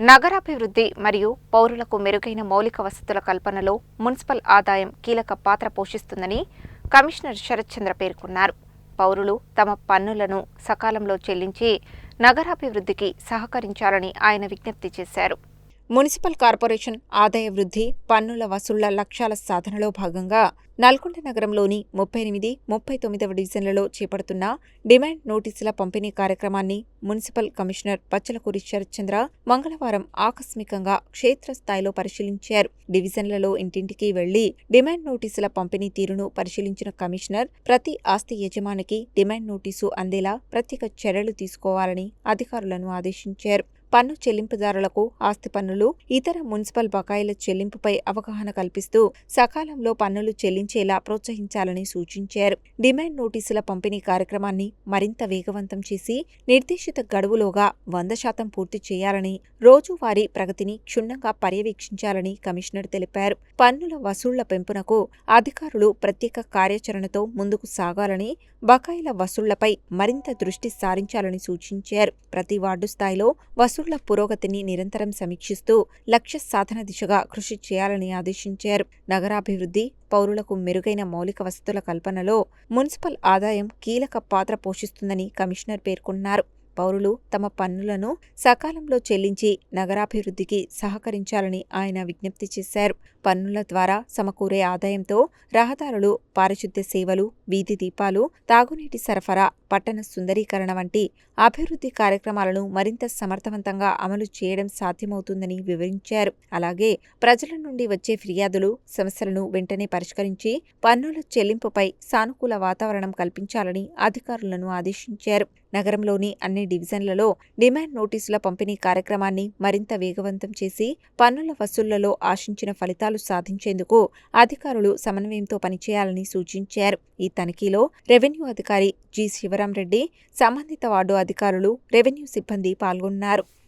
నగరాభివృద్ధి మరియు పౌరులకు మెరుగైన మౌలిక వసతుల కల్పనలో మున్సిపల్ ఆదాయం కీలక పాత్ర పోషిస్తుందని కమిషనర్ శరత్ చంద్ర పేర్కొన్నారు. పౌరులు తమ పన్నులను సకాలంలో చెల్లించి నగరాభివృద్ధికి సహకరించాలని ఆయన విజ్ఞప్తి చేశారు. మున్సిపల్ కార్పొరేషన్ ఆదాయ వృద్ధి, పన్నుల వసూళ్ల లక్ష్యాల సాధనలో భాగంగా నల్గొండ నగరంలోని 38, 39వ డివిజన్లలో చేపడుతున్న డిమాండ్ నోటీసుల పంపిణీ కార్యక్రమాన్ని మున్సిపల్ కమిషనర్ పచ్చలకూరి శరత్ చంద్ర మంగళవారం ఆకస్మికంగా క్షేత్రస్థాయిలో పరిశీలించారు. డివిజన్లలో ఇంటింటికి వెళ్లి డిమాండ్ నోటీసుల పంపిణీ తీరును పరిశీలించిన కమిషనర్ ప్రతి ఆస్తి యజమానికి డిమాండ్ నోటీసు అందేలా ప్రత్యేక చర్యలు తీసుకోవాలని అధికారులను ఆదేశించారు. పన్ను చెల్లింపుదారులకు ఆస్తి పన్నులు, ఇతర మున్సిపల్ బకాయిల చెల్లింపుపై అవగాహన కల్పిస్తూ సకాలంలో పన్నులు చెల్లించేలా ప్రోత్సహించాలని సూచించారు. డిమాండ్ నోటీసుల పంపిణీ కార్యక్రమాన్ని మరింత వేగవంతం చేసి నిర్దేశిత గడువులోగా 100% పూర్తి చేయాలని, రోజువారీ ప్రగతిని క్షుణ్ణంగా పర్యవేక్షించాలని కమిషనర్ తెలిపారు. పన్నుల వసూళ్ల పెంపునకు అధికారులు ప్రత్యేక కార్యాచరణతో ముందుకు సాగాలని, బకాయిల వసూళ్లపై మరింత దృష్టి సారించాలని సూచించారు. ప్రతి వార్డు స్థాయిలో వసూళ్ల పురోగతిని నిరంతరం సమీక్షిస్తూ లక్ష్య సాధన దిశగా కృషి చేయాలని ఆదేశించారు. నగరాభివృద్ధి, పౌరులకు మెరుగైన మౌలిక వసతుల కల్పనలో మున్సిపల్ ఆదాయం కీలక పాత్ర పోషిస్తుందని కమిషనర్ పేర్కొన్నారు. పౌరులు తమ పన్నులను సకాలంలో చెల్లించి నగరాభివృద్ధికి సహకరించాలని ఆయన విజ్ఞప్తి చేశారు. పన్నుల ద్వారా సమకూరే ఆదాయంతో రహదారులు, పారిశుద్ధ్య సేవలు, వీధి దీపాలు, తాగునీటి సరఫరా, పట్టణ సుందరీకరణ వంటి అభివృద్ధి కార్యక్రమాలను మరింత సమర్థవంతంగా అమలు చేయడం సాధ్యమవుతుందని వివరించారు. అలాగే ప్రజల నుండి వచ్చే ఫిర్యాదులు, సమస్యలను వెంటనే పరిష్కరించి పన్నుల చెల్లింపుపై సానుకూల వాతావరణం కల్పించాలని అధికారులను ఆదేశించారు. నగరంలోని అన్ని డివిజన్లలో డిమాండ్ నోటీసుల పంపిణీ కార్యక్రమాన్ని మరింత వేగవంతం చేసి పన్నుల వసూళ్లలో ఆశించిన ఫలితాలు సాధించేందుకు అధికారులు సమన్వయంతో పనిచేయాలని సూచించారు. ఈ తనిఖీలో రెవెన్యూ అధికారి జి. శివరాం రెడ్డి, సంబంధిత వార్డు అధికారులు, రెవెన్యూ సిబ్బంది పాల్గొన్నారు.